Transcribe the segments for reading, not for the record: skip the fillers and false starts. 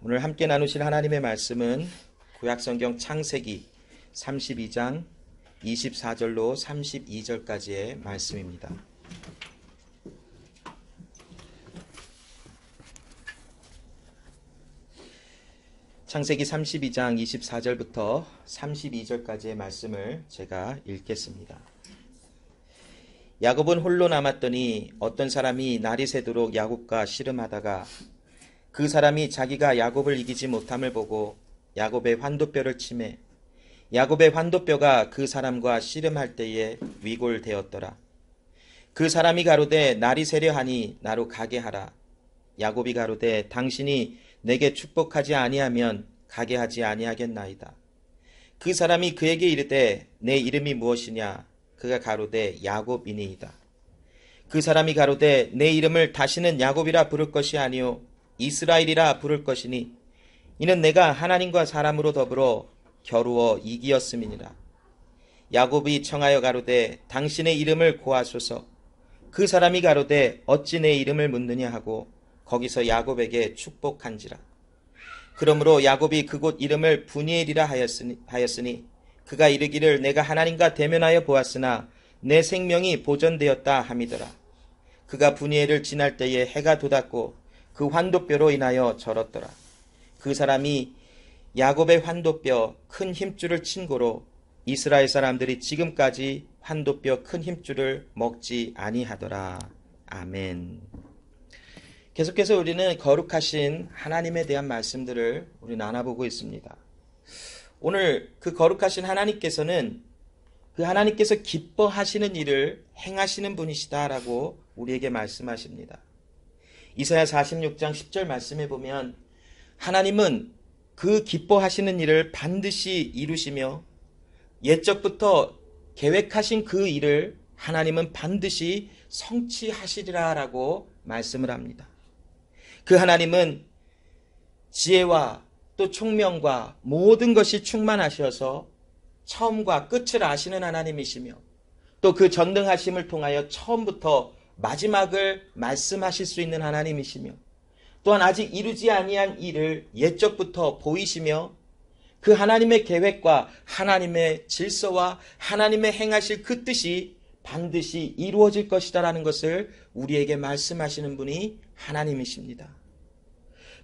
오늘 함께 나누실 하나님의 말씀은 구약성경 창세기 32장 24절로 32절까지의 말씀입니다. 창세기 32장 24절부터 32절까지의 말씀을 제가 읽겠습니다. 야곱은 홀로 남았더니 어떤 사람이 날이 새도록 야곱과 씨름하다가 그 사람이 자기가 야곱을 이기지 못함을 보고 야곱의 환도뼈를 치매 야곱의 환도뼈가 그 사람과 씨름할 때에 위골되었더라. 그 사람이 가로되 날이 새려 하니 나로 가게 하라. 야곱이 가로되 당신이 내게 축복하지 아니하면 가게 하지 아니하겠나이다. 그 사람이 그에게 이르되 내 이름이 무엇이냐? 그가 가로되 야곱이니이다. 그 사람이 가로되 내 이름을 다시는 야곱이라 부를 것이 아니요 이스라엘이라 부를 것이니 이는 내가 하나님과 사람으로 더불어 겨루어 이기었음이니라. 야곱이 청하여 가로되 당신의 이름을 고하소서. 그 사람이 가로되 어찌 내 이름을 묻느냐 하고 거기서 야곱에게 축복한지라. 그러므로 야곱이 그곳 이름을 브니엘이라 하였으니 그가 이르기를 내가 하나님과 대면하여 보았으나 내 생명이 보존되었다 함이더라. 그가 브니엘을 지날 때에 해가 돋았고 그 환도뼈로 인하여 절었더라. 그 사람이 야곱의 환도뼈 큰 힘줄을 친 고로 이스라엘 사람들이 지금까지 환도뼈 큰 힘줄을 먹지 아니하더라. 아멘. 계속해서 우리는 거룩하신 하나님에 대한 말씀들을 우리 나눠보고 있습니다. 오늘 그 거룩하신 하나님께서는 그 하나님께서 기뻐하시는 일을 행하시는 분이시다라고 우리에게 말씀하십니다. 이사야 46장 10절 말씀에 보면 하나님은 그 기뻐하시는 일을 반드시 이루시며 옛적부터 계획하신 그 일을 하나님은 반드시 성취하시리라라고 말씀을 합니다. 그 하나님은 지혜와 또 총명과 모든 것이 충만하셔서 처음과 끝을 아시는 하나님이시며 또 그 전능하심을 통하여 처음부터 마지막을 말씀하실 수 있는 하나님이시며 또한 아직 이루지 아니한 일을 옛적부터 보이시며 그 하나님의 계획과 하나님의 질서와 하나님의 행하실 그 뜻이 반드시 이루어질 것이다라는 것을 우리에게 말씀하시는 분이 하나님이십니다.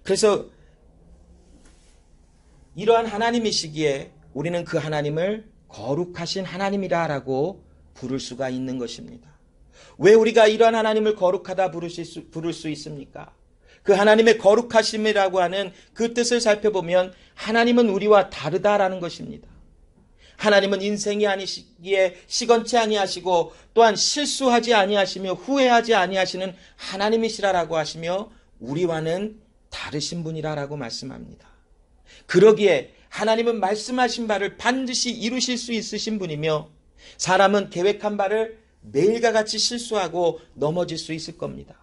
그래서 이러한 하나님이시기에 우리는 그 하나님을 거룩하신 하나님이라고 부를 수가 있는 것입니다. 왜 우리가 이러한 하나님을 거룩하다 부를 수 있습니까? 그 하나님의 거룩하심이라고 하는 그 뜻을 살펴보면 하나님은 우리와 다르다라는 것입니다. 하나님은 인생이 아니시기에 시건치 아니하시고 또한 실수하지 아니하시며 후회하지 아니하시는 하나님이시라라고 하시며 우리와는 다르신 분이라라고 말씀합니다. 그러기에 하나님은 말씀하신 바를 반드시 이루실 수 있으신 분이며 사람은 계획한 바를 매일과 같이 실수하고 넘어질 수 있을 겁니다.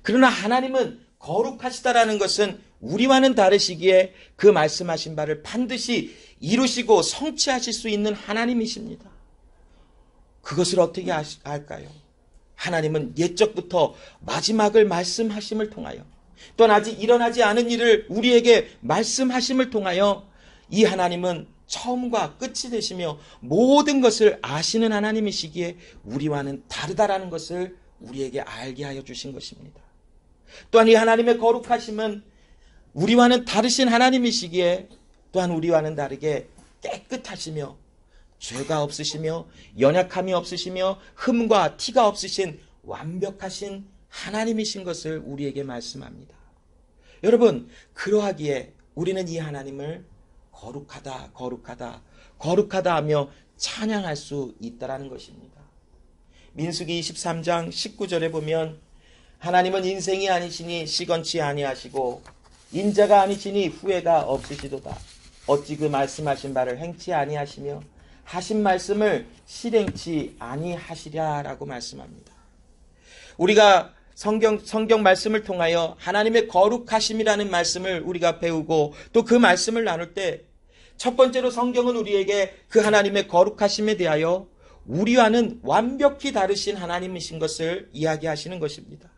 그러나 하나님은 거룩하시다라는 것은 우리와는 다르시기에 그 말씀하신 바를 반드시 이루시고 성취하실 수 있는 하나님이십니다. 그것을 어떻게 알까요? 하나님은 옛적부터 마지막을 말씀하심을 통하여 또한 아직 일어나지 않은 일을 우리에게 말씀하심을 통하여 이 하나님은 처음과 끝이 되시며 모든 것을 아시는 하나님이시기에 우리와는 다르다라는 것을 우리에게 알게 하여 주신 것입니다. 또한 이 하나님의 거룩하심은 우리와는 다르신 하나님이시기에 또한 우리와는 다르게 깨끗하시며 죄가 없으시며 연약함이 없으시며 흠과 티가 없으신 완벽하신 하나님이신 것을 우리에게 말씀합니다. 여러분, 그러하기에 우리는 이 하나님을 거룩하다, 거룩하다, 거룩하다 하며 찬양할 수 있다라는 것입니다. 민수기 23장 19절에 보면 하나님은 인생이 아니시니 시건치 아니하시고 인자가 아니시니 후회가 없으시도다. 어찌 그 말씀하신 바를 행치 아니하시며 하신 말씀을 실행치 아니하시랴라고 말씀합니다. 우리가 성경 말씀을 통하여 하나님의 거룩하심이라는 말씀을 우리가 배우고 또 그 말씀을 나눌 때 첫 번째로 성경은 우리에게 그 하나님의 거룩하심에 대하여 우리와는 완벽히 다르신 하나님이신 것을 이야기하시는 것입니다.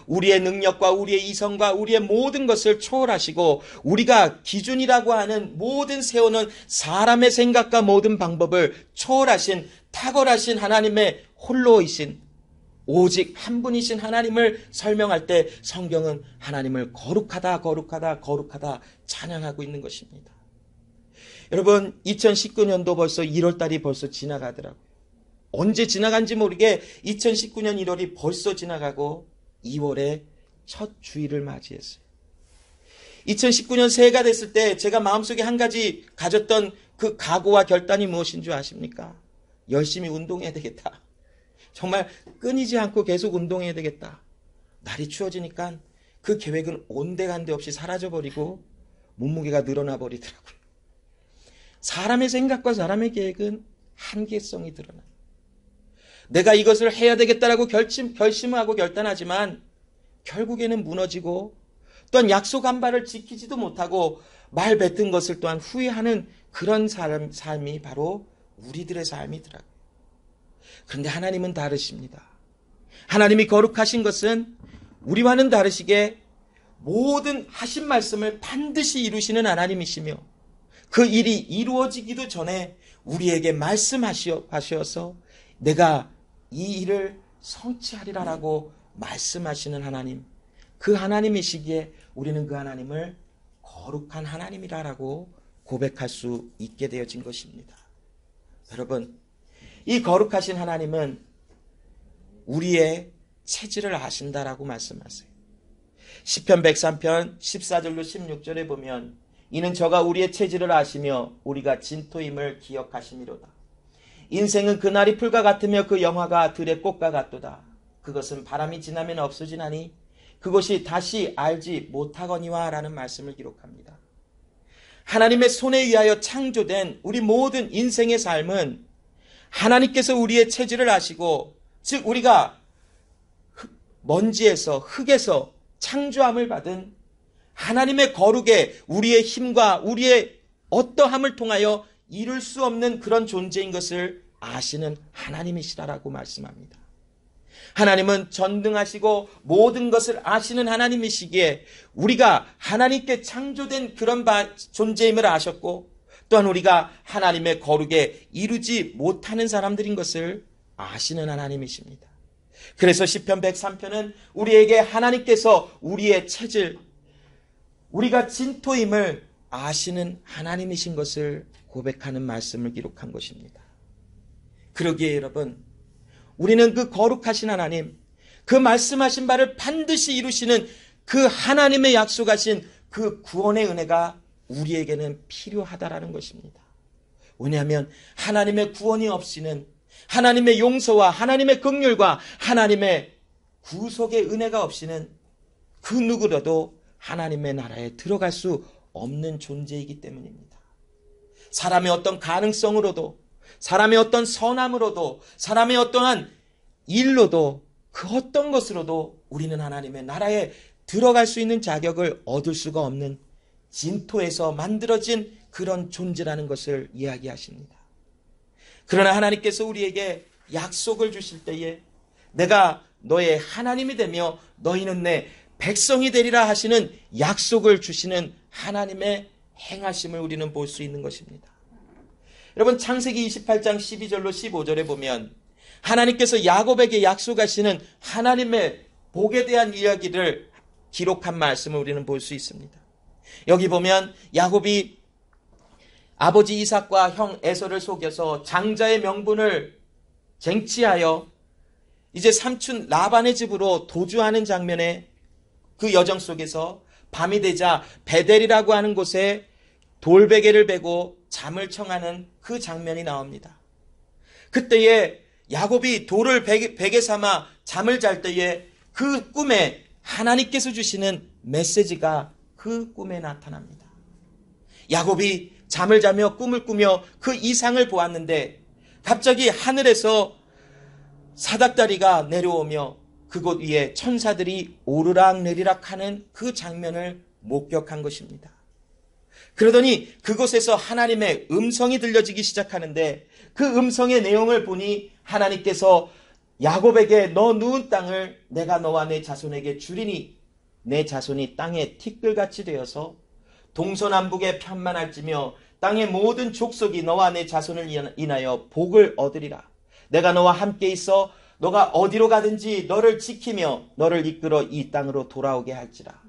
우리의 능력과 우리의 이성과 우리의 모든 것을 초월하시고 우리가 기준이라고 하는 모든 세우는 사람의 생각과 모든 방법을 초월하신 탁월하신 하나님의 홀로이신 오직 한 분이신 하나님을 설명할 때 성경은 하나님을 거룩하다 거룩하다 거룩하다 찬양하고 있는 것입니다. 여러분 2019년도 벌써 1월달이 벌써 지나가더라고요. 언제 지나간지 모르게 2019년 1월이 벌써 지나가고 2월에 첫 주일을 맞이했어요. 2019년 새해가 됐을 때 제가 마음속에 한 가지 가졌던 그 각오와 결단이 무엇인 줄 아십니까? 열심히 운동해야 되겠다. 정말 끊이지 않고 계속 운동해야 되겠다. 날이 추워지니까 그 계획은 온데간데 없이 사라져버리고 몸무게가 늘어나 버리더라고요. 사람의 생각과 사람의 계획은 한계성이 드러나요. 내가 이것을 해야 되겠다라고 결심하고 결단하지만 결국에는 무너지고 또한 약속 한 바를 지키지도 못하고 말 뱉은 것을 또한 후회하는 그런 삶이 바로 우리들의 삶이더라고요. 그런데 하나님은 다르십니다. 하나님이 거룩하신 것은 우리와는 다르시게 모든 하신 말씀을 반드시 이루시는 하나님이시며 그 일이 이루어지기도 전에 우리에게 말씀하셔서 내가 이 일을 성취하리라라고 말씀하시는 하나님, 그 하나님이시기에 우리는 그 하나님을 거룩한 하나님이라고 고백할 수 있게 되어진 것입니다. 여러분, 이 거룩하신 하나님은 우리의 체질을 아신다라고 말씀하세요. 시편 103편 14절로 16절에 보면 이는 저가 우리의 체질을 아시며 우리가 진토임을 기억하심이로다. 인생은 그날이 풀과 같으며 그 영화가 들의 꽃과 같도다. 그것은 바람이 지나면 없어지나니 그것이 다시 알지 못하거니와 라는 말씀을 기록합니다. 하나님의 손에 의하여 창조된 우리 모든 인생의 삶은 하나님께서 우리의 체질을 아시고 즉 우리가 먼지에서 흙에서 창조함을 받은 하나님의 거룩에 우리의 힘과 우리의 어떠함을 통하여 이룰 수 없는 그런 존재인 것을 아시는 하나님이시라고 말씀합니다. 하나님은 전능하시고 모든 것을 아시는 하나님이시기에 우리가 하나님께 창조된 그런 존재임을 아셨고 또한 우리가 하나님의 거룩에 이루지 못하는 사람들인 것을 아시는 하나님이십니다. 그래서 시편 103편은 우리에게 하나님께서 우리의 체질, 우리가 진토임을 아시는 하나님이신 것을 고백하는 말씀을 기록한 것입니다. 그러기에 여러분, 우리는 그 거룩하신 하나님, 그 말씀하신 바를 반드시 이루시는 그 하나님의 약속하신 그 구원의 은혜가 우리에게는 필요하다라는 것입니다. 왜냐하면 하나님의 구원이 없이는 하나님의 용서와 하나님의 긍휼과 하나님의 구속의 은혜가 없이는 그 누구라도 하나님의 나라에 들어갈 수 없는 존재이기 때문입니다. 사람의 어떤 가능성으로도 사람의 어떤 선함으로도 사람의 어떠한 일로도 그 어떤 것으로도 우리는 하나님의 나라에 들어갈 수 있는 자격을 얻을 수가 없는 진토에서 만들어진 그런 존재라는 것을 이야기하십니다. 그러나 하나님께서 우리에게 약속을 주실 때에 내가 너의 하나님이 되며 너희는 내 백성이 되리라 하시는 약속을 주시는 하나님의 행하심을 우리는 볼 수 있는 것입니다. 여러분 창세기 28장 12절로 15절에 보면 하나님께서 야곱에게 약속하시는 하나님의 복에 대한 이야기를 기록한 말씀을 우리는 볼 수 있습니다. 여기 보면 야곱이 아버지 이삭과 형 에서를 속여서 장자의 명분을 쟁취하여 이제 삼촌 라반의 집으로 도주하는 장면에 그 여정 속에서 밤이 되자 베델이라고 하는 곳에 돌베개를 베고 잠을 청하는 그 장면이 나옵니다. 그때에 야곱이 돌을 베개 삼아 잠을 잘 때에 그 꿈에 하나님께서 주시는 메시지가 그 꿈에 나타납니다. 야곱이 잠을 자며 꿈을 꾸며 그 이상을 보았는데 갑자기 하늘에서 사닥다리가 내려오며 그곳 위에 천사들이 오르락내리락 하는 그 장면을 목격한 것입니다. 그러더니 그곳에서 하나님의 음성이 들려지기 시작하는데 그 음성의 내용을 보니 하나님께서 야곱에게 너 누운 땅을 내가 너와 내 자손에게 주리니 내 자손이 땅의 티끌같이 되어서 동서남북에 편만할지며 땅의 모든 족속이 너와 내 자손을 인하여 복을 얻으리라. 내가 너와 함께 있어 너가 어디로 가든지 너를 지키며 너를 이끌어 이 땅으로 돌아오게 할지라.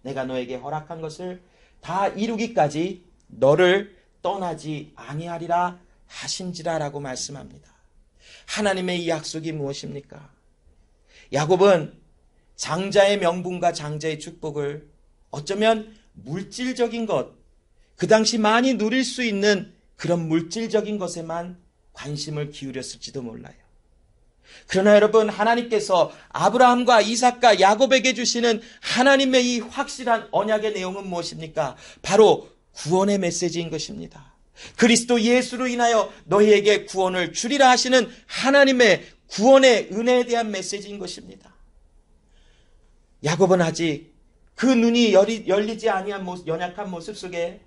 내가 너에게 허락한 것을 다 이루기까지 너를 떠나지 아니하리라 하신지라라고 말씀합니다. 하나님의 이 약속이 무엇입니까? 야곱은 장자의 명분과 장자의 축복을 어쩌면 물질적인 것, 그 당시 많이 누릴 수 있는 그런 물질적인 것에만 관심을 기울였을지도 몰라요. 그러나 여러분, 하나님께서 아브라함과 이삭과 야곱에게 주시는 하나님의 이 확실한 언약의 내용은 무엇입니까? 바로 구원의 메시지인 것입니다. 그리스도 예수로 인하여 너희에게 구원을 주리라 하시는 하나님의 구원의 은혜에 대한 메시지인 것입니다. 야곱은 아직 그 눈이 열리지 아니한 연약한 모습 속에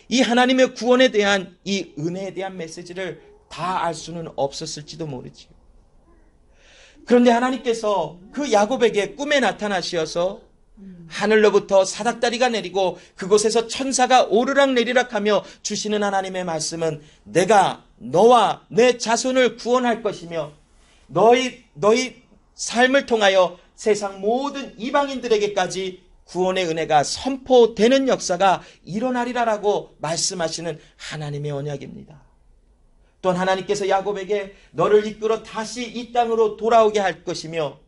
이 하나님의 구원에 대한 이 은혜에 대한 메시지를 다 알 수는 없었을지도 모르지요. 그런데 하나님께서 그 야곱에게 꿈에 나타나시어서 하늘로부터 사닥다리가 내리고 그곳에서 천사가 오르락내리락 하며 주시는 하나님의 말씀은 내가 너와 내 자손을 구원할 것이며 너희 삶을 통하여 세상 모든 이방인들에게까지 구원의 은혜가 선포되는 역사가 일어나리라라고 말씀하시는 하나님의 언약입니다. 또한 하나님께서 야곱에게 너를 이끌어 다시 이 땅으로 돌아오게 할 것이며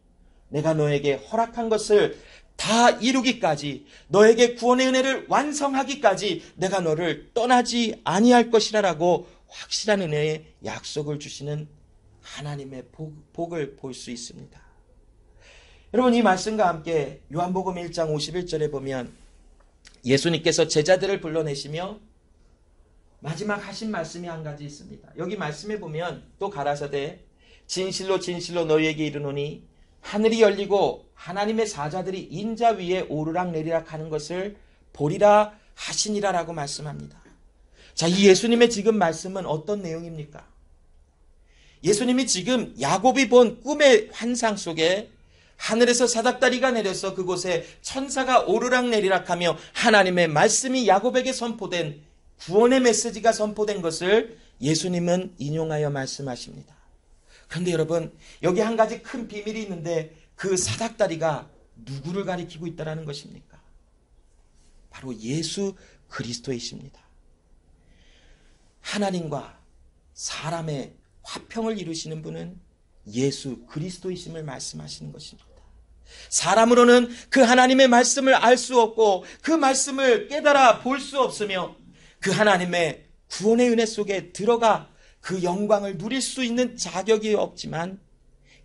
내가 너에게 허락한 것을 다 이루기까지 너에게 구원의 은혜를 완성하기까지 내가 너를 떠나지 아니할 것이라라고 확실한 은혜의 약속을 주시는 하나님의 복을 볼 수 있습니다. 여러분, 이 말씀과 함께 요한복음 1장 51절에 보면 예수님께서 제자들을 불러내시며 마지막 하신 말씀이 한 가지 있습니다. 여기 말씀에 보면 또 가라사대 진실로 진실로 너희에게 이르노니 하늘이 열리고 하나님의 사자들이 인자 위에 오르락내리락 하는 것을 보리라 하시니라라고 말씀합니다. 자, 이 예수님의 지금 말씀은 어떤 내용입니까? 예수님이 지금 야곱이 본 꿈의 환상 속에 하늘에서 사닥다리가 내려서 그곳에 천사가 오르락내리락 하며 하나님의 말씀이 야곱에게 선포된 구원의 메시지가 선포된 것을 예수님은 인용하여 말씀하십니다. 그런데 여러분, 여기 한 가지 큰 비밀이 있는데 그 사닥다리가 누구를 가리키고 있다는 것입니까? 바로 예수 그리스도이십니다. 하나님과 사람의 화평을 이루시는 분은 예수 그리스도이심을 말씀하시는 것입니다. 사람으로는 그 하나님의 말씀을 알 수 없고 그 말씀을 깨달아 볼 수 없으며 그 하나님의 구원의 은혜 속에 들어가 그 영광을 누릴 수 있는 자격이 없지만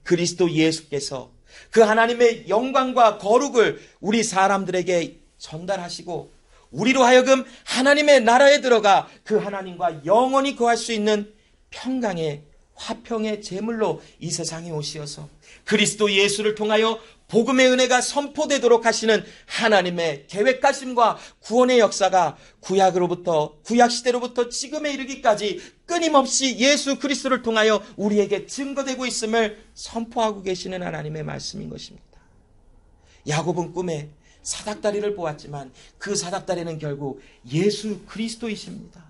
그리스도 예수께서 그 하나님의 영광과 거룩을 우리 사람들에게 전달하시고 우리로 하여금 하나님의 나라에 들어가 그 하나님과 영원히 거할 수 있는 평강의 화평의 제물로 이 세상에 오시어서 그리스도 예수를 통하여 복음의 은혜가 선포되도록 하시는 하나님의 계획하심과 구원의 역사가 구약시대로부터 지금에 이르기까지 끊임없이 예수 그리스도를 통하여 우리에게 증거되고 있음을 선포하고 계시는 하나님의 말씀인 것입니다. 야곱은 꿈에 사닥다리를 보았지만 그 사닥다리는 결국 예수 그리스도이십니다.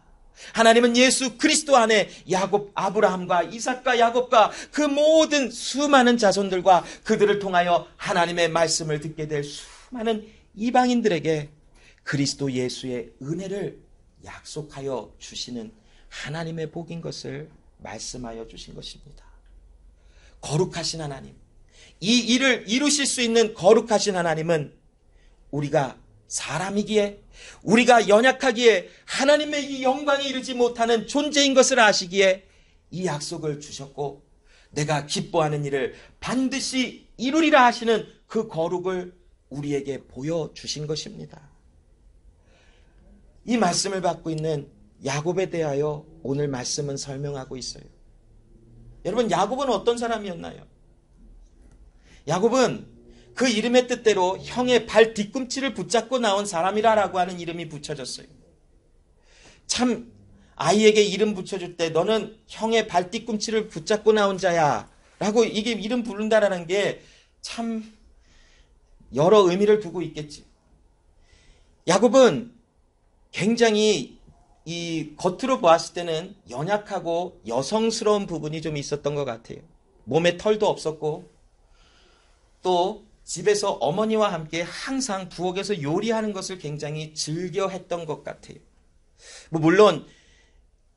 하나님은 예수 그리스도 안에 야곱, 아브라함과 이삭과 야곱과 그 모든 수많은 자손들과 그들을 통하여 하나님의 말씀을 듣게 될 수많은 이방인들에게 그리스도 예수의 은혜를 약속하여 주시는 하나님의 복인 것을 말씀하여 주신 것입니다. 거룩하신 하나님, 이 일을 이루실 수 있는 거룩하신 하나님은 우리가 사람이기에 우리가 연약하기에 하나님의 이 영광에 이르지 못하는 존재인 것을 아시기에 이 약속을 주셨고 내가 기뻐하는 일을 반드시 이루리라 하시는 그 거룩을 우리에게 보여주신 것입니다. 이 말씀을 받고 있는 야곱에 대하여 오늘 말씀은 설명하고 있어요. 여러분, 야곱은 어떤 사람이었나요? 야곱은 그 이름의 뜻대로 형의 발 뒤꿈치를 붙잡고 나온 사람이라고 하는 이름이 붙여졌어요. 참 아이에게 이름 붙여줄 때 너는 형의 발 뒤꿈치를 붙잡고 나온 자야 라고 이게 이름 부른다라는 게 참 여러 의미를 두고 있겠지. 야곱은 굉장히 이 겉으로 보았을 때는 연약하고 여성스러운 부분이 좀 있었던 것 같아요. 몸에 털도 없었고 또 집에서 어머니와 함께 항상 부엌에서 요리하는 것을 굉장히 즐겨 했던 것 같아요. 물론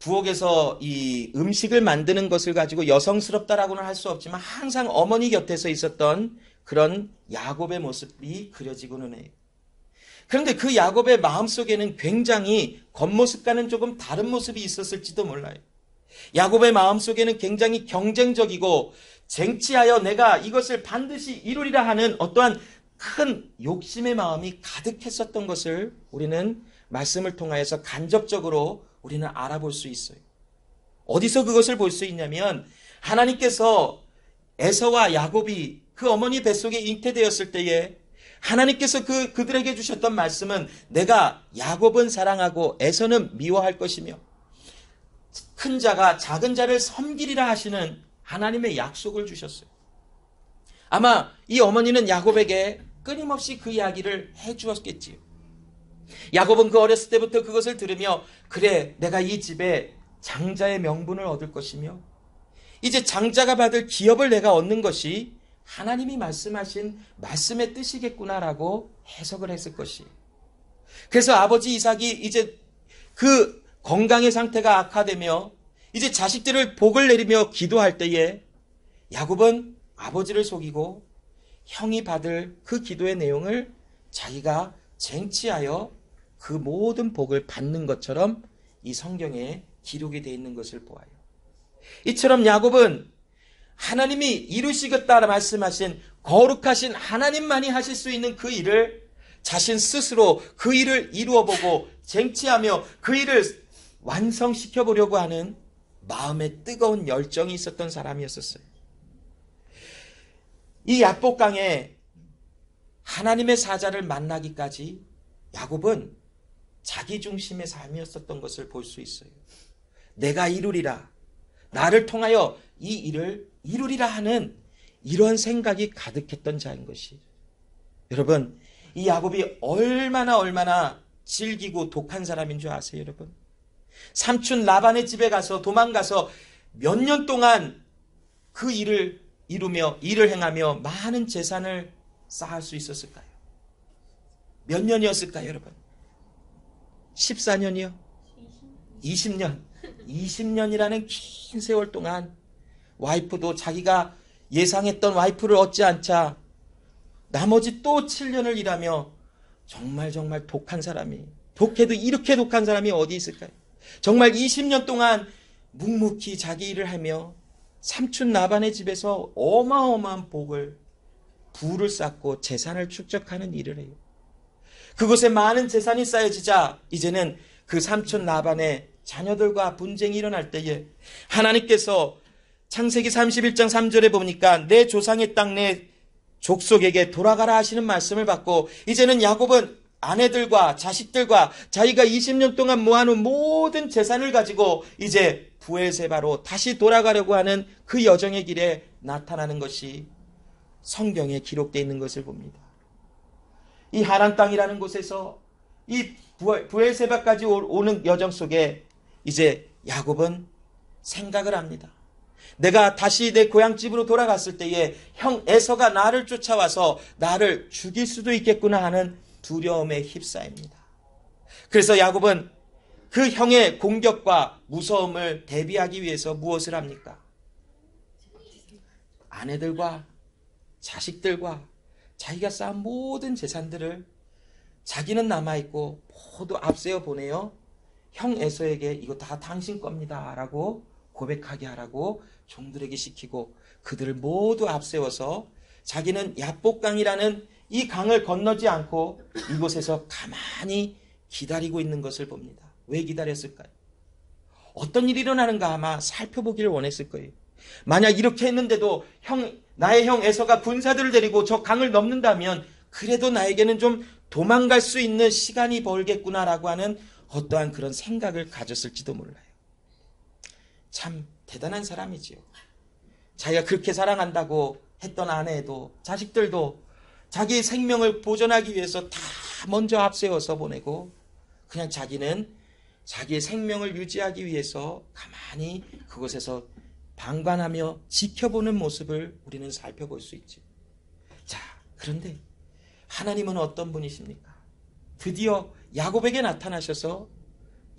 부엌에서 이 음식을 만드는 것을 가지고 여성스럽다라고는 할 수 없지만 항상 어머니 곁에서 있었던 그런 야곱의 모습이 그려지고는 해요. 그런데 그 야곱의 마음속에는 굉장히 겉모습과는 조금 다른 모습이 있었을지도 몰라요. 야곱의 마음속에는 굉장히 경쟁적이고 쟁취하여 내가 이것을 반드시 이루리라 하는 어떠한 큰 욕심의 마음이 가득했었던 것을 우리는 말씀을 통하여서 간접적으로 우리는 알아볼 수 있어요. 어디서 그것을 볼 수 있냐면 하나님께서 에서와 야곱이 그 어머니 뱃속에 잉태되었을 때에 하나님께서 그들에게 주셨던 말씀은 내가 야곱은 사랑하고 에서는 미워할 것이며 큰 자가 작은 자를 섬기리라 하시는 하나님의 약속을 주셨어요. 아마 이 어머니는 야곱에게 끊임없이 그 이야기를 해주었겠지요. 야곱은 그 어렸을 때부터 그것을 들으며 그래 내가 이 집에 장자의 명분을 얻을 것이며 이제 장자가 받을 기업을 내가 얻는 것이 하나님이 말씀하신 말씀의 뜻이겠구나라고 해석을 했을 것이에요. 그래서 아버지 이삭이 이제 그 건강의 상태가 악화되며 이제 자식들을 복을 내리며 기도할 때에 야곱은 아버지를 속이고 형이 받을 그 기도의 내용을 자기가 쟁취하여 그 모든 복을 받는 것처럼 이 성경에 기록이 되어 있는 것을 보아요. 이처럼 야곱은 하나님이 이루시겠다 말씀하신 거룩하신 하나님만이 하실 수 있는 그 일을 자신 스스로 그 일을 이루어보고 쟁취하며 그 일을 완성시켜 보려고 하는 마음에 뜨거운 열정이 있었던 사람이었어요. 이 야복강에 하나님의 사자를 만나기까지 야곱은 자기 중심의 삶이었었던 것을 볼 수 있어요. 내가 이루리라, 나를 통하여 이 일을 이루리라 하는 이런 생각이 가득했던 자인 것이. 여러분, 이 야곱이 얼마나 질기고 독한 사람인 줄 아세요, 여러분? 삼촌 라반의 집에 가서 도망가서 몇 년 동안 그 일을 이루며 일을 행하며 많은 재산을 쌓을 수 있었을까요? 몇 년이었을까요, 여러분? 14년이요? 20년. 20년이라는 긴 세월 동안 와이프도 자기가 예상했던 와이프를 얻지 않자 나머지 또 7년을 일하며 정말 독한 사람이, 독해도 이렇게 독한 사람이 어디 있을까요? 정말 20년 동안 묵묵히 자기 일을 하며 삼촌 라반의 집에서 어마어마한 부를 쌓고 재산을 축적하는 일을 해요. 그곳에 많은 재산이 쌓여지자 이제는 그 삼촌 라반의 자녀들과 분쟁이 일어날 때에 하나님께서 창세기 31장 3절에 보니까 내 조상의 땅 내 족속에게 돌아가라 하시는 말씀을 받고 이제는 야곱은 아내들과 자식들과 자기가 20년 동안 모아놓은 모든 재산을 가지고 이제 브엘세바로 다시 돌아가려고 하는 그 여정의 길에 나타나는 것이 성경에 기록되어 있는 것을 봅니다. 이 하란 땅이라는 곳에서 이 브엘세바까지 오는 여정 속에 이제 야곱은 생각을 합니다. 내가 다시 내 고향집으로 돌아갔을 때에 형 에서가 나를 쫓아와서 나를 죽일 수도 있겠구나 하는 두려움에 휩싸입니다. 그래서 야곱은 그 형의 공격과 무서움을 대비하기 위해서 무엇을 합니까? 아내들과 자식들과 자기가 쌓은 모든 재산들을 자기는 남아있고 모두 앞세워 보내어 형 에서에게 이거 다 당신 겁니다 라고 고백하게 하라고 종들에게 시키고 그들을 모두 앞세워서 자기는 야복강이라는 이 강을 건너지 않고 이곳에서 가만히 기다리고 있는 것을 봅니다. 왜 기다렸을까요? 어떤 일이 일어나는가 아마 살펴보기를 원했을 거예요. 만약 이렇게 했는데도 나의 형 에서가 군사들을 데리고 저 강을 넘는다면 그래도 나에게는 좀 도망갈 수 있는 시간이 벌겠구나라고 하는 어떠한 그런 생각을 가졌을지도 몰라요. 참 대단한 사람이지요. 자기가 그렇게 사랑한다고 했던 아내도 자식들도 자기의 생명을 보존하기 위해서 다 먼저 앞세워서 보내고 그냥 자기는 자기의 생명을 유지하기 위해서 가만히 그곳에서 방관하며 지켜보는 모습을 우리는 살펴볼 수 있죠. 자, 그런데 하나님은 어떤 분이십니까? 드디어 야곱에게 나타나셔서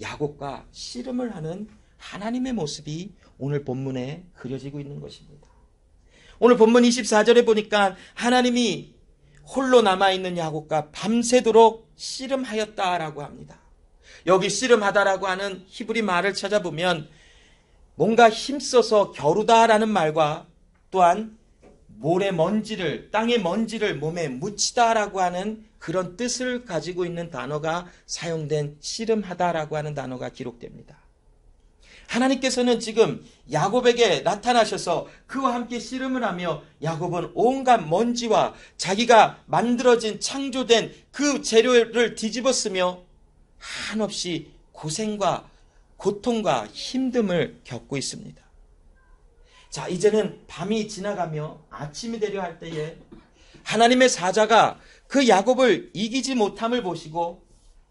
야곱과 씨름을 하는 하나님의 모습이 오늘 본문에 그려지고 있는 것입니다. 오늘 본문 24절에 보니까 하나님이 홀로 남아있는 야곱과 밤새도록 씨름하였다라고 합니다. 여기 씨름하다라고 하는 히브리 말을 찾아보면 뭔가 힘써서 겨루다라는 말과 또한 땅의 먼지를 몸에 묻히다라고 하는 그런 뜻을 가지고 있는 단어가 사용된 씨름하다라고 하는 단어가 기록됩니다. 하나님께서는 지금 야곱에게 나타나셔서 그와 함께 씨름을 하며 야곱은 온갖 먼지와 자기가 만들어진 창조된 그 재료를 뒤집어쓰며 한없이 고생과 고통과 힘듦을 겪고 있습니다. 자, 이제는 밤이 지나가며 아침이 되려 할 때에 하나님의 사자가 그 야곱을 이기지 못함을 보시고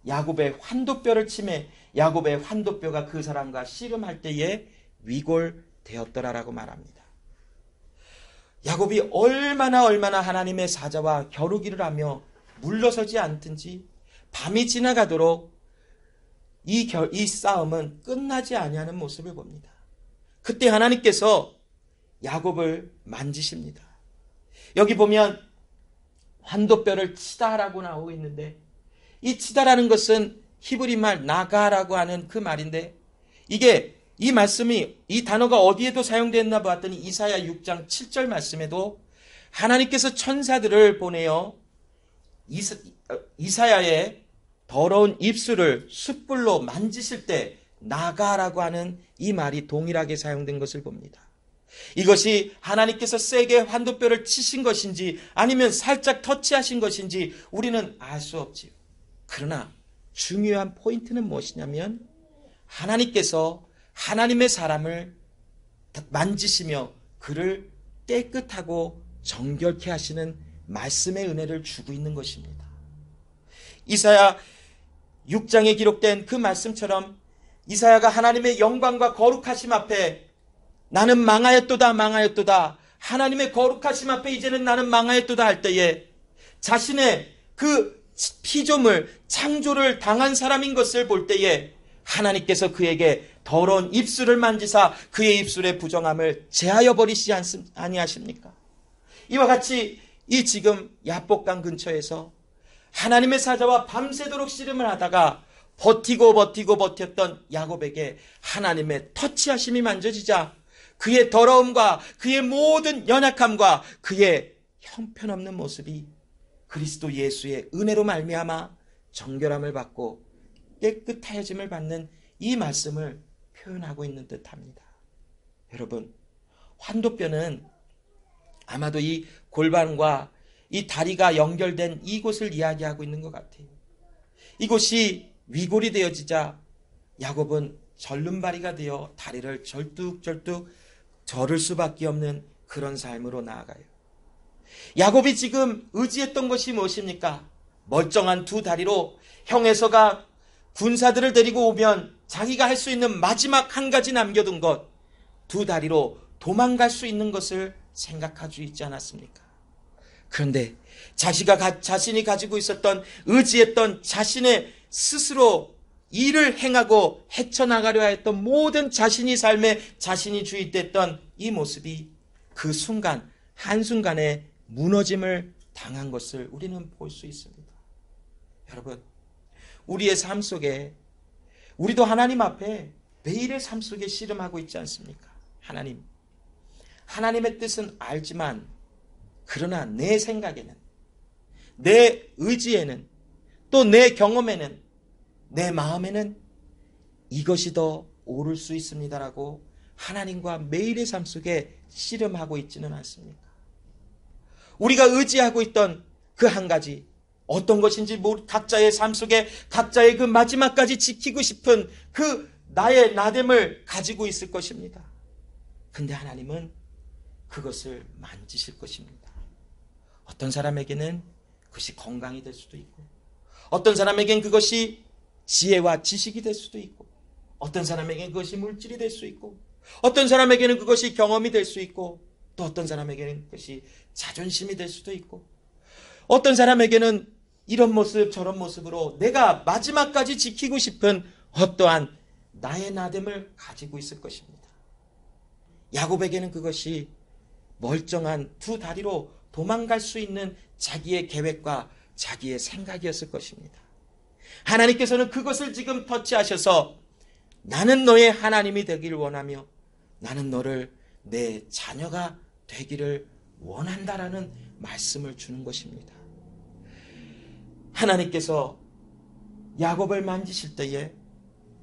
야곱의 환도뼈를 치매 야곱의 환도뼈가 그 사람과 씨름할 때에 위골되었더라라고 말합니다. 야곱이 얼마나 하나님의 사자와 겨루기를 하며 물러서지 않든지 밤이 지나가도록 이 싸움은 끝나지 아니하는 모습을 봅니다. 그때 하나님께서 야곱을 만지십니다. 여기 보면 환도뼈를 치다라고 나오고 있는데 이 치다라는 것은 히브리 말 나가라고 하는 그 말인데 이 말씀이 이 단어가 어디에도 사용됐나 보았더니 이사야 6장 7절 말씀에도 하나님께서 천사들을 보내어 이사야의 더러운 입술을 숯불로 만지실 때 나가라고 하는 이 말이 동일하게 사용된 것을 봅니다. 이것이 하나님께서 세게 환도뼈를 치신 것인지 아니면 살짝 터치하신 것인지 우리는 알 수 없지요. 그러나 중요한 포인트는 무엇이냐면 하나님께서 하나님의 사람을 만지시며 그를 깨끗하고 정결케 하시는 말씀의 은혜를 주고 있는 것입니다. 이사야 6장에 기록된 그 말씀처럼 이사야가 하나님의 영광과 거룩하심 앞에 나는 망하였도다 하나님의 거룩하심 앞에 이제는 나는 망하였도다 할 때에 자신의 그 피조물 창조를 당한 사람인 것을 볼 때에 하나님께서 그에게 더러운 입술을 만지사 그의 입술의 부정함을 제하여 버리시지 아니하십니까? 이와 같이 이 지금 야복강 근처에서 하나님의 사자와 밤새도록 씨름을 하다가 버티던 야곱에게 하나님의 터치하심이 만져지자 그의 더러움과 그의 모든 연약함과 그의 형편없는 모습이 그리스도 예수의 은혜로 말미암아 정결함을 받고 깨끗하여짐을 받는 이 말씀을 표현하고 있는 듯합니다. 여러분, 환도뼈는 아마도 이 골반과 이 다리가 연결된 이곳을 이야기하고 있는 것 같아요. 이곳이 위골이 되어지자 야곱은 절름발이가 되어 다리를 절뚝절뚝 저를 수밖에 없는 그런 삶으로 나아가요. 야곱이 지금 의지했던 것이 무엇입니까? 멀쩡한 두 다리로 형에서가 군사들을 데리고 오면 자기가 할 수 있는 마지막 한 가지 남겨둔 것, 두 다리로 도망갈 수 있는 것을 생각하고 있지 않았습니까? 그런데 자신이 가지고 있었던 의지했던 자신의 스스로 일을 행하고 헤쳐나가려 했던 모든 자신이 삶에 자신이 주입됐던 이 모습이 그 순간 한순간에 무너짐을 당한 것을 우리는 볼 수 있습니다. 여러분, 우리의 삶 속에 우리도 하나님 앞에 매일의 삶 속에 씨름하고 있지 않습니까? 하나님의 뜻은 알지만 그러나 내 생각에는 내 의지에는 또 내 경험에는 내 마음에는 이것이 더 옳을 수 있습니다라고 하나님과 매일의 삶 속에 씨름하고 있지는 않습니까? 우리가 의지하고 있던 그 한 가지 어떤 것인지 각자의 삶 속에 각자의 그 마지막까지 지키고 싶은 그 나의 나됨을 가지고 있을 것입니다. 근데 하나님은 그것을 만지실 것입니다. 어떤 사람에게는 그것이 건강이 될 수도 있고, 어떤 사람에게는 그것이 지혜와 지식이 될 수도 있고, 어떤 사람에게는 그것이 물질이 될 수 있고, 어떤 사람에게는 그것이 경험이 될 수 있고, 또 어떤 사람에게는 그것이 자존심이 될 수도 있고, 어떤 사람에게는 이런 모습 저런 모습으로 내가 마지막까지 지키고 싶은 어떠한 나의 나됨을 가지고 있을 것입니다. 야곱에게는 그것이 멀쩡한 두 다리로 도망갈 수 있는 자기의 계획과 자기의 생각이었을 것입니다. 하나님께서는 그것을 지금 터치하셔서 나는 너의 하나님이 되기를 원하며 나는 너를 내 자녀가 되기를 원한다라는 말씀을 주는 것입니다. 하나님께서 야곱을 만지실 때에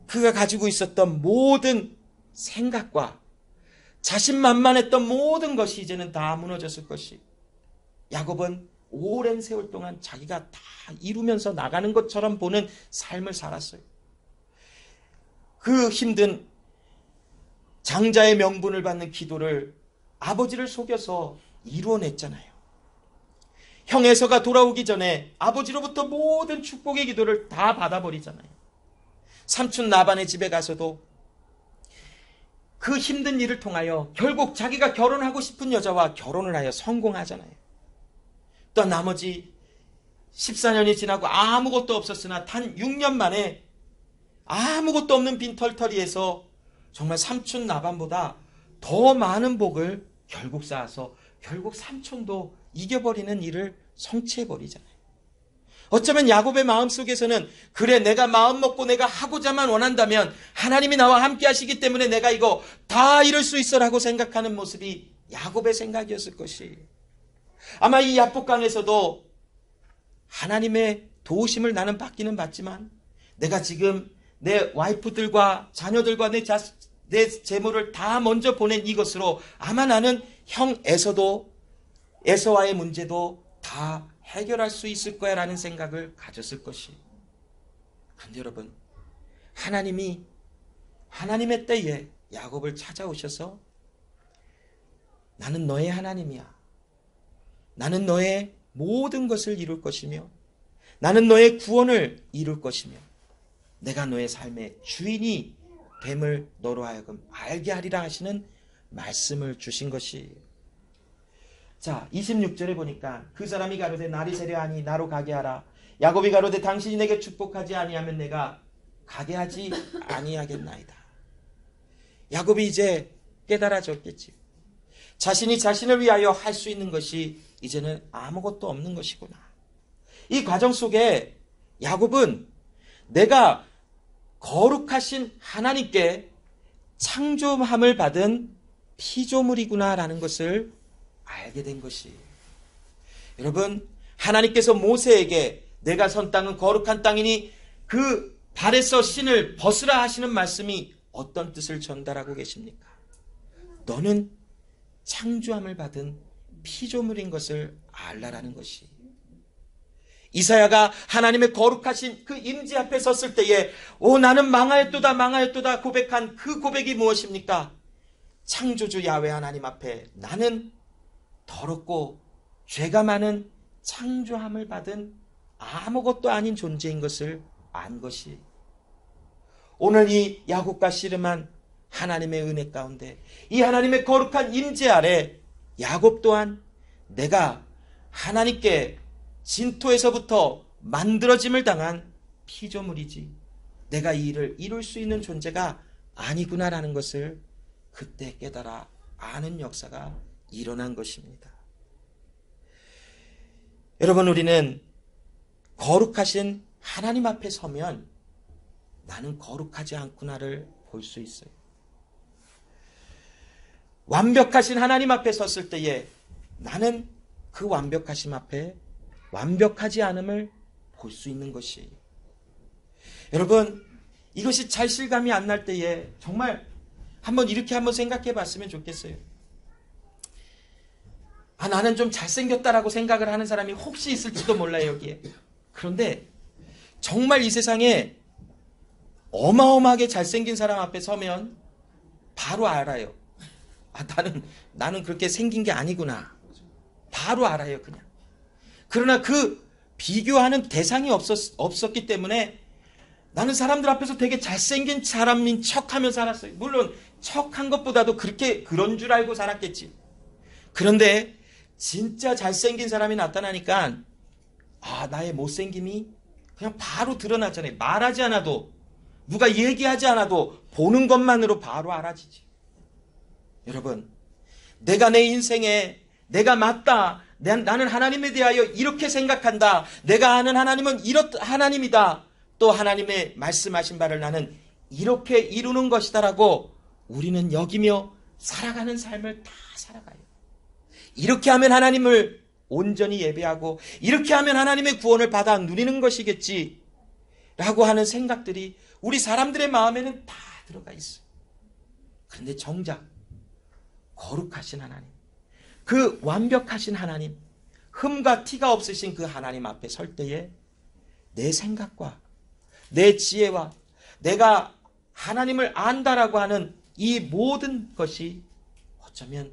그가 가지고 있었던 모든 생각과 자신만만했던 모든 것이 이제는 다 무너졌을 것이, 야곱은 오랜 세월 동안 자기가 다 이루면서 나가는 것처럼 보는 삶을 살았어요. 그 힘든 장자의 명분을 받는 기도를 아버지를 속여서 이루어냈잖아요. 형 에서가 돌아오기 전에 아버지로부터 모든 축복의 기도를 다 받아버리잖아요. 삼촌 라반의 집에 가서도 그 힘든 일을 통하여 결국 자기가 결혼하고 싶은 여자와 결혼을 하여 성공하잖아요. 또 나머지 14년이 지나고 아무것도 없었으나 단 6년 만에 아무것도 없는 빈털터리에서 정말 삼촌 라반보다 더 많은 복을 결국 쌓아서 결국 삼촌도 이겨버리는 일을 성취해버리잖아요. 어쩌면 야곱의 마음속에서는 그래, 내가 마음 먹고 내가 하고자만 원한다면 하나님이 나와 함께 하시기 때문에 내가 이거 다 이룰 수 있어라고 생각하는 모습이 야곱의 생각이었을 것이, 아마 이 야복강에서도 하나님의 도우심을 나는 받기는 받지만 내가 지금 내 와이프들과 자녀들과 내 재물을 다 먼저 보낸 이것으로 아마 나는 형 에서와의 문제도 다 해결할 수 있을 거야 라는 생각을 가졌을 것이. 그런데 여러분, 하나님의 때에 야곱을 찾아오셔서 나는 너의 하나님이야. 나는 너의 모든 것을 이룰 것이며 나는 너의 구원을 이룰 것이며 내가 너의 삶의 주인이 됨을 너로 하여금 알게 하리라 하시는 말씀을 주신 것이. 자, 26절에 보니까 그 사람이 가로되 날이 세려하니 나로 가게 하라. 야곱이 가로되 당신이 내게 축복하지 아니하면 내가 가게 하지 아니하겠나이다. 야곱이 이제 깨달아졌겠지. 자신이 자신을 위하여 할 수 있는 것이 이제는 아무것도 없는 것이구나. 이 과정 속에 야곱은 내가 거룩하신 하나님께 창조함을 받은 피조물이구나라는 것을 알게 된 것이. 여러분, 하나님께서 모세에게 내가 선 땅은 거룩한 땅이니 그 발에서 신을 벗으라 하시는 말씀이 어떤 뜻을 전달하고 계십니까? 너는 창조함을 받은 피조물인 것을 알라라는 것이. 이사야가 하나님의 거룩하신 그 임재 앞에 섰을 때에 나는 망하였도다 망하였도다 고백한 그 고백이 무엇입니까? 창조주 야훼 하나님 앞에 나는 더럽고 죄가 많은 창조함을 받은 아무것도 아닌 존재인 것을 안 것이. 오늘 이 야곱과 씨름한 하나님의 은혜 가운데 이 하나님의 거룩한 임재 아래 야곱 또한 내가 하나님께 진토에서부터 만들어짐을 당한 피조물이지 내가 이 일을 이룰 수 있는 존재가 아니구나라는 것을 그때 깨달아 아는 역사가 일어난 것입니다. 여러분, 우리는 거룩하신 하나님 앞에 서면 나는 거룩하지 않구나를 볼 수 있어요. 완벽하신 하나님 앞에 섰을 때에 나는 그 완벽하심 앞에 완벽하지 않음을 볼 수 있는 것이. 여러분, 이것이 잘 실감이 안 날 때에 정말 이렇게 한번 생각해 봤으면 좋겠어요. 나는 좀 잘생겼다라고 생각을 하는 사람이 혹시 있을지도 몰라요, 여기에. 그런데 정말 이 세상에 어마어마하게 잘생긴 사람 앞에 서면 바로 알아요. 나는 그렇게 생긴 게 아니구나. 바로 알아요, 그냥. 그러나 그 비교하는 대상이 없었기 때문에 나는 사람들 앞에서 되게 잘생긴 사람인 척하며 살았어요. 물론 척한 것보다도 그런 줄 알고 살았겠지. 그런데 진짜 잘생긴 사람이 나타나니까 나의 못생김이 그냥 바로 드러나잖아요. 말하지 않아도, 누가 얘기하지 않아도 보는 것만으로 바로 알아지지. 여러분, 내가 내 인생에 내가 맞다, 나는 하나님에 대하여 이렇게 생각한다, 내가 아는 하나님은 이런 하나님이다, 또 하나님의 말씀하신 바를 나는 이렇게 이루는 것이다라고 우리는 여기며 살아가는 삶을 다 살아가요. 이렇게 하면 하나님을 온전히 예배하고 이렇게 하면 하나님의 구원을 받아 누리는 것이겠지 라고 하는 생각들이 우리 사람들의 마음에는 다 들어가 있어요. 그런데 정작 거룩하신 하나님, 그 완벽하신 하나님, 흠과 티가 없으신 그 하나님 앞에 설 때에 내 생각과 내 지혜와 내가 하나님을 안다라고 하는 이 모든 것이 어쩌면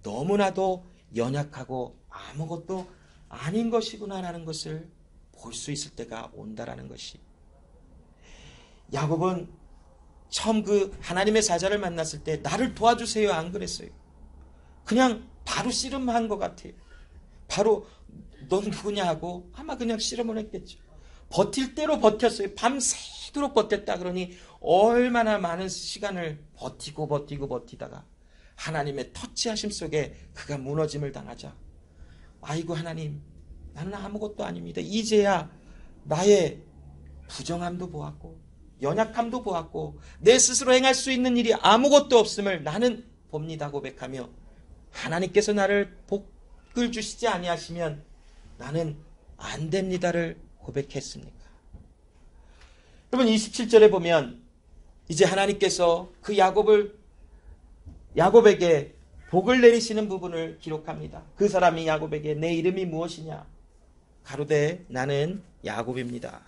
너무나도 연약하고 아무것도 아닌 것이구나라는 것을 볼 수 있을 때가 온다라는 것이, 야곱은 처음 그 하나님의 사자를 만났을 때 나를 도와주세요 안 그랬어요. 그냥 바로 씨름한 것 같아요. 바로 넌 누구냐 하고 아마 그냥 씨름을 했겠죠. 버틸 대로 버텼어요. 밤새도록 버텼다 그러니 얼마나 많은 시간을 버티다가 하나님의 터치하심 속에 그가 무너짐을 당하자, 아이고 하나님, 나는 아무것도 아닙니다. 이제야 나의 부정함도 보았고 연약함도 보았고 내 스스로 행할 수 있는 일이 아무것도 없음을 나는 봅니다 고백하며, 하나님께서 나를 복을 주시지 아니하시면 나는 안 됩니다를 고백했습니까? 여러분, 27절에 보면 이제 하나님께서 그 야곱에게 복을 내리시는 부분을 기록합니다. 그 사람이 야곱에게 내 이름이 무엇이냐? 가로되 나는 야곱입니다.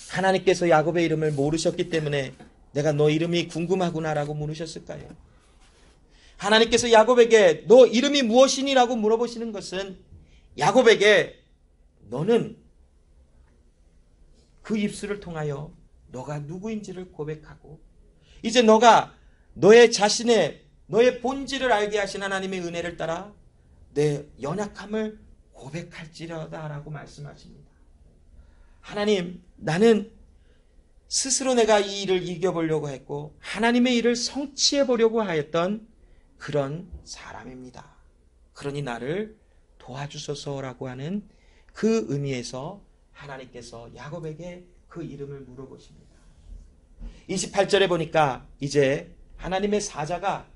하나님께서 야곱의 이름을 모르셨기 때문에 내가 너 이름이 궁금하구나라고 물으셨을까요? 하나님께서 야곱에게 너 이름이 무엇이니라고 물어보시는 것은 야곱에게 너는 그 입술을 통하여 너가 누구인지를 고백하고 이제 너가 너의 본질을 알게 하신 하나님의 은혜를 따라 내 연약함을 고백할지라다라고 말씀하십니다. 하나님, 나는 스스로 내가 이 일을 이겨보려고 했고 하나님의 일을 성취해 보려고 하였던 그런 사람입니다. 그러니 나를 도와주소서라고 하는 그 의미에서 하나님께서 야곱에게 그 이름을 물어보십니다. 28절에 보니까 이제 하나님의 사자가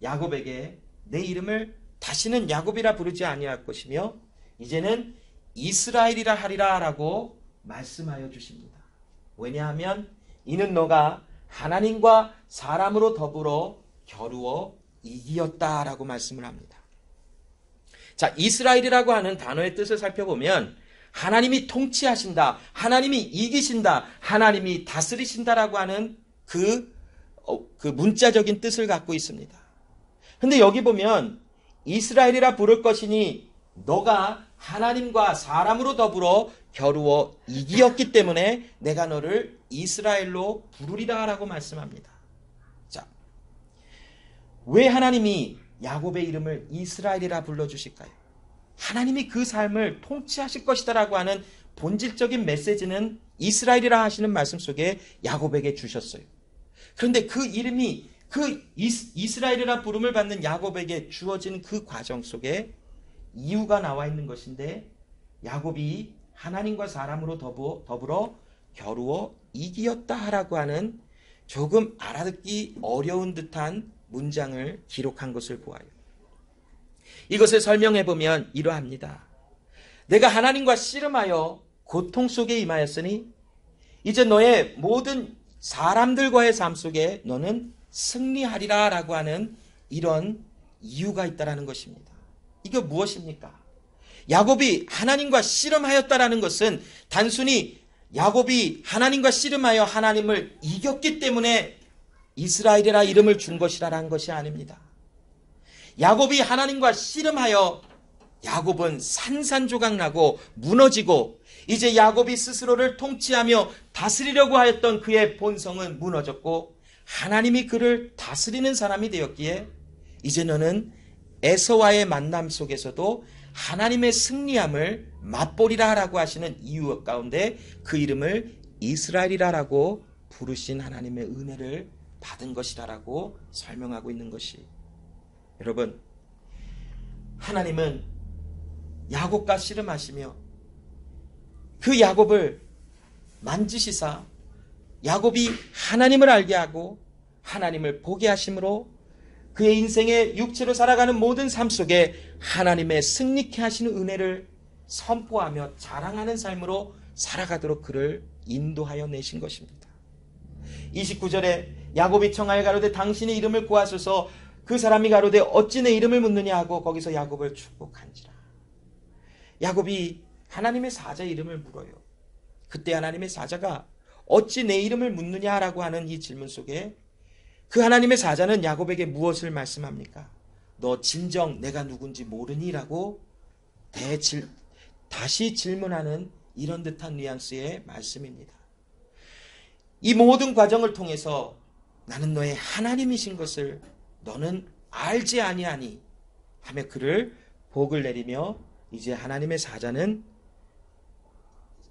야곱에게 내 이름을 다시는 야곱이라 부르지 아니할 것이며 이제는 이스라엘이라 하리라 라고 말씀하여 주십니다. 왜냐하면 이는 너가 하나님과 사람으로 더불어 겨루어 이기었다라고 말씀을 합니다. 자, 이스라엘이라고 하는 단어의 뜻을 살펴보면 하나님이 통치하신다, 하나님이 이기신다, 하나님이 다스리신다라고 하는 그 문자적인 뜻을 갖고 있습니다. 근데 여기 보면 이스라엘이라 부를 것이니 너가 하나님과 사람으로 더불어 겨루어 이기었기 때문에 내가 너를 이스라엘로 부르리라 라고 말씀합니다. 자, 왜 하나님이 야곱의 이름을 이스라엘이라 불러주실까요? 하나님이 그 삶을 통치하실 것이다라고 하는 본질적인 메시지는 이스라엘이라 하시는 말씀 속에 야곱에게 주셨어요. 그런데 그 이름이 그 이스라엘이라 부름을 받는 야곱에게 주어진 그 과정 속에 이유가 나와 있는 것인데, 야곱이 하나님과 사람으로 더불어 겨루어 이기었다라고 하는 조금 알아듣기 어려운 듯한 문장을 기록한 것을 보아요. 이것을 설명해 보면 이러합니다. 내가 하나님과 씨름하여 고통 속에 임하였으니 이제 너의 모든 사람들과의 삶 속에 너는 승리하리라 라고 하는 이런 이유가 있다라는 것입니다. 이게 무엇입니까? 야곱이 하나님과 씨름하였다라는 것은 단순히 야곱이 하나님과 씨름하여 하나님을 이겼기 때문에 이스라엘이라 이름을 준 것이라는 것이 아닙니다. 야곱이 하나님과 씨름하여 야곱은 산산조각 나고 무너지고 이제 야곱이 스스로를 통치하며 다스리려고 하였던 그의 본성은 무너졌고 하나님이 그를 다스리는 사람이 되었기에 이제 너는 에서와의 만남 속에서도 하나님의 승리함을 맛보리라 라고 하시는 이유 가운데 그 이름을 이스라엘이라라고 부르신 하나님의 은혜를 받은 것이라고 설명하고 있는 것이, 여러분, 하나님은 야곱과 씨름하시며 그 야곱을 만지시사 야곱이 하나님을 알게 하고 하나님을 보게 하심으로 그의 인생의 육체로 살아가는 모든 삶 속에 하나님의 승리케 하시는 은혜를 선포하며 자랑하는 삶으로 살아가도록 그를 인도하여 내신 것입니다. 29절에 야곱이 청하여 가로되 당신의 이름을 구하소서. 그 사람이 가로되 어찌 내 이름을 묻느냐 하고 거기서 야곱을 축복한지라. 야곱이 하나님의 사자의 이름을 물어요. 그때 하나님의 사자가 어찌 내 이름을 묻느냐라고 하는 이 질문 속에 그 하나님의 사자는 야곱에게 무엇을 말씀합니까? 너 진정 내가 누군지 모르니라고 다시 질문하는 이런 듯한 뉘앙스의 말씀입니다. 이 모든 과정을 통해서 나는 너의 하나님이신 것을 너는 알지 아니하니 하며 그를 복을 내리며 이제 하나님의 사자는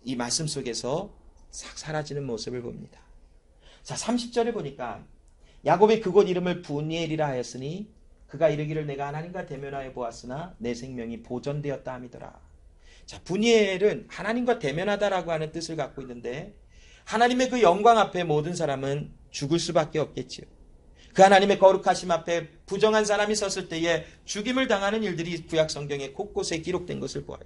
이 말씀 속에서 싹 사라지는 모습을 봅니다. 자, 30절에 보니까 야곱이 그곳 이름을 분이엘이라 하였으니 그가 이르기를 내가 하나님과 대면하여 보았으나 내 생명이 보존되었다 함이더라. 자, 분이엘은 하나님과 대면하다라고 하는 뜻을 갖고 있는데 하나님의 그 영광 앞에 모든 사람은 죽을 수밖에 없겠지요. 그 하나님의 거룩하심 앞에 부정한 사람이 섰을 때에 죽임을 당하는 일들이 구약 성경에 곳곳에 기록된 것을 보아요.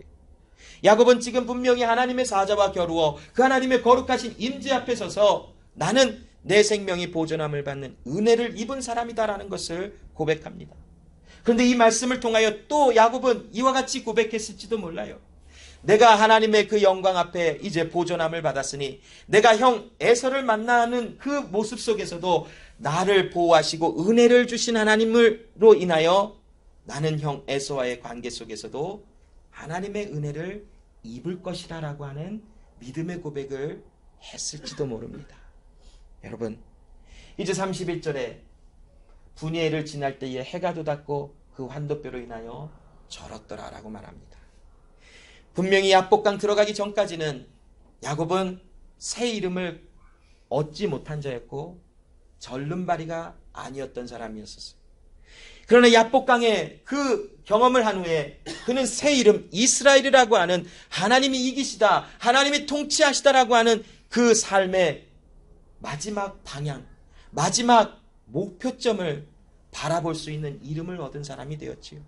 야곱은 지금 분명히 하나님의 사자와 겨루어 그 하나님의 거룩하신 임재 앞에 서서 나는 내 생명이 보존함을 받는 은혜를 입은 사람이다라는 것을 고백합니다. 그런데 이 말씀을 통하여 또 야곱은 이와 같이 고백했을지도 몰라요. 내가 하나님의 그 영광 앞에 이제 보존함을 받았으니 내가 형 에서를 만나는 그 모습 속에서도 나를 보호하시고 은혜를 주신 하나님으로 인하여 나는 형 에서와의 관계 속에서도 하나님의 은혜를 입을 것이라 라고 하는 믿음의 고백을 했을지도 모릅니다. 여러분, 이제 31절에 분이엘을 지날 때에 해가 돋았고 그 환도뼈로 인하여 절었더라 라고 말합니다. 분명히 야복강 들어가기 전까지는 야곱은 새 이름을 얻지 못한 자였고 절름발이가 아니었던 사람이었었어요. 그러나 야복강의 그 경험을 한 후에 그는 새 이름 이스라엘이라고 하는 하나님이 이기시다, 하나님이 통치하시다라고 하는 그 삶의 마지막 방향, 마지막 목표점을 바라볼 수 있는 이름을 얻은 사람이 되었지요.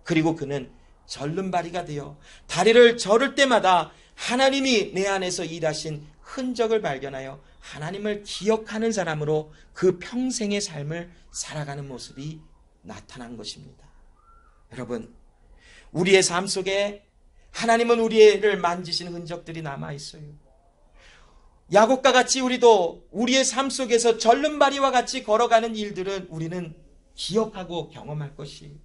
그리고 그는 절름발이가 되어 다리를 저를 때마다 하나님이 내 안에서 일하신 흔적을 발견하여 하나님을 기억하는 사람으로 그 평생의 삶을 살아가는 모습이 나타난 것입니다. 여러분, 우리의 삶 속에 하나님은 우리를 만지신 흔적들이 남아있어요. 야곱과 같이 우리도 우리의 삶 속에서 절름발이와 같이 걸어가는 일들은 우리는 기억하고 경험할 것이,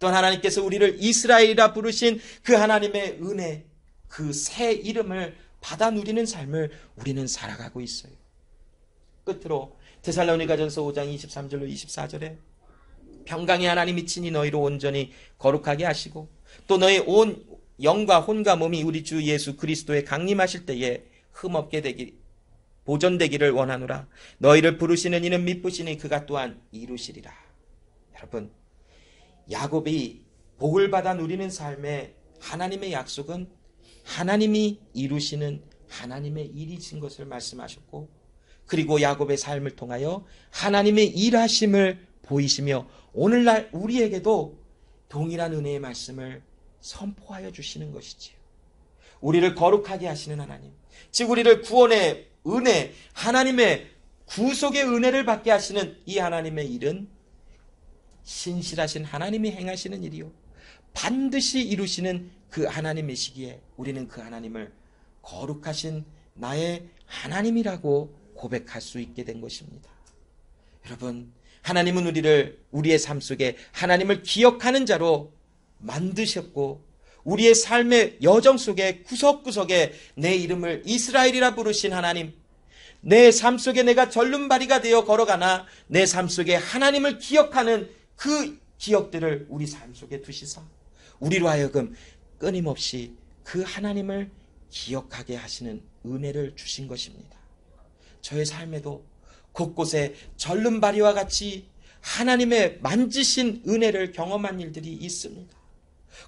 또한 하나님께서 우리를 이스라엘이라 부르신 그 하나님의 은혜, 그 새 이름을 받아 누리는 삶을 우리는 살아가고 있어요. 끝으로 데살로니가전서 5장 23절로 24절에 평강의 하나님이 친히 너희를 온전히 거룩하게 하시고 또 너희 온 영과 혼과 몸이 우리 주 예수 그리스도에 강림하실 때에 흠없게 보존되기를 원하노라. 너희를 부르시는 이는 미쁘시니 그가 또한 이루시리라. 여러분, 야곱이 복을 받아 누리는 삶의 하나님의 약속은 하나님이 이루시는 하나님의 일이신 것을 말씀하셨고, 그리고 야곱의 삶을 통하여 하나님의 일하심을 보이시며 오늘날 우리에게도 동일한 은혜의 말씀을 선포하여 주시는 것이지요. 우리를 거룩하게 하시는 하나님, 즉 우리를 구원의 은혜, 하나님의 구속의 은혜를 받게 하시는 이 하나님의 일은 신실하신 하나님이 행하시는 일이요 반드시 이루시는 그 하나님이시기에 우리는 그 하나님을 거룩하신 나의 하나님이라고 고백할 수 있게 된 것입니다. 여러분, 하나님은 우리의 삶 속에 하나님을 기억하는 자로 만드셨고, 우리의 삶의 여정 속에 구석구석에 내 이름을 이스라엘이라 부르신 하나님, 내 삶 속에 내가 절름발이가 되어 걸어가나 내 삶 속에 하나님을 기억하는 그 기억들을 우리 삶 속에 두시사 우리로 하여금 끊임없이 그 하나님을 기억하게 하시는 은혜를 주신 것입니다. 저의 삶에도 곳곳에 절름발이와 같이 하나님의 만지신 은혜를 경험한 일들이 있습니다.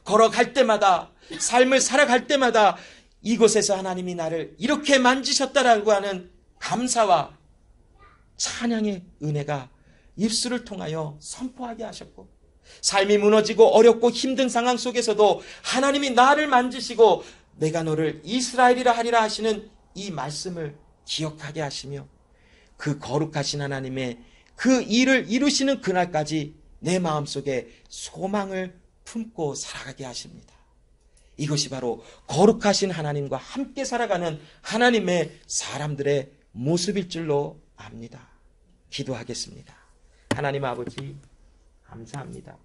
걸어갈 때마다, 삶을 살아갈 때마다 이곳에서 하나님이 나를 이렇게 만지셨다라고 하는 감사와 찬양의 은혜가 입술을 통하여 선포하게 하셨고, 삶이 무너지고 어렵고 힘든 상황 속에서도 하나님이 나를 만지시고 내가 너를 이스라엘이라 하리라 하시는 이 말씀을 기억하게 하시며, 그 거룩하신 하나님의 그 일을 이루시는 그날까지 내 마음속에 소망을 품고 살아가게 하십니다. 이것이 바로 거룩하신 하나님과 함께 살아가는 하나님의 사람들의 모습일 줄로 압니다. 기도하겠습니다. 하나님 아버지, 감사합니다.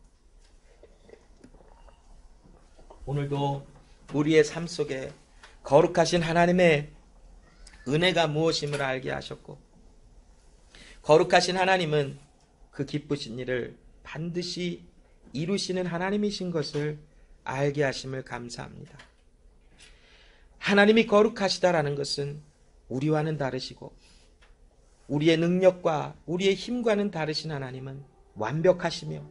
오늘도 우리의 삶 속에 거룩하신 하나님의 은혜가 무엇임을 알게 하셨고, 거룩하신 하나님은 그 기쁘신 일을 반드시 이루시는 하나님이신 것을 알게 하심을 감사합니다. 하나님이 거룩하시다라는 것은 우리와는 다르시고, 우리의 능력과 우리의 힘과는 다르신 하나님은 완벽하시며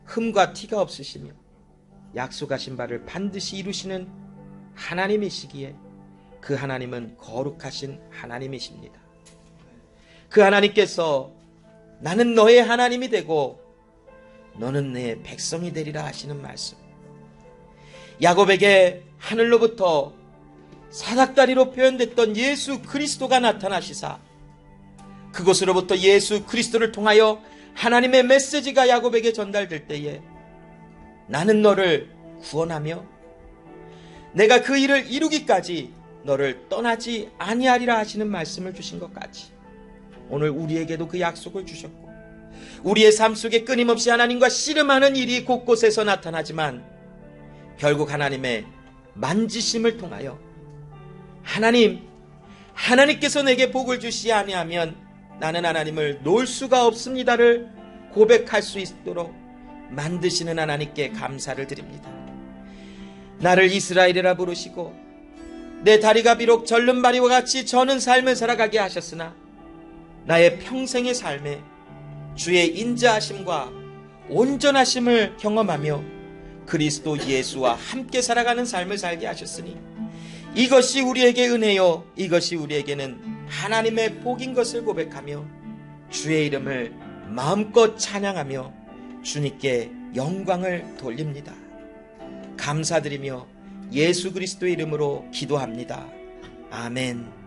흠과 티가 없으시며 약속하신 바를 반드시 이루시는 하나님이시기에 그 하나님은 거룩하신 하나님이십니다. 그 하나님께서 나는 너의 하나님이 되고 너는 내 백성이 되리라 하시는 말씀, 야곱에게 하늘로부터 사닥다리로 표현됐던 예수 그리스도가 나타나시사 그곳으로부터 예수 그리스도를 통하여 하나님의 메시지가 야곱에게 전달될 때에 나는 너를 구원하며 내가 그 일을 이루기까지 너를 떠나지 아니하리라 하시는 말씀을 주신 것 같이 오늘 우리에게도 그 약속을 주셨고, 우리의 삶 속에 끊임없이 하나님과 씨름하는 일이 곳곳에서 나타나지만 결국 하나님의 만지심을 통하여 하나님께서 내게 복을 주시지 아니하면 나는 하나님을 놓을 수가 없습니다를 고백할 수 있도록 만드시는 하나님께 감사를 드립니다. 나를 이스라엘이라 부르시고 내 다리가 비록 절름발이와 같이 저는 삶을 살아가게 하셨으나 나의 평생의 삶에 주의 인자하심과 온전하심을 경험하며 그리스도 예수와 함께 살아가는 삶을 살게 하셨으니 이것이 우리에게 은혜요, 이것이 우리에게는 하나님의 복인 것을 고백하며 주의 이름을 마음껏 찬양하며 주님께 영광을 돌립니다. 감사드리며 예수 그리스도의 이름으로 기도합니다. 아멘.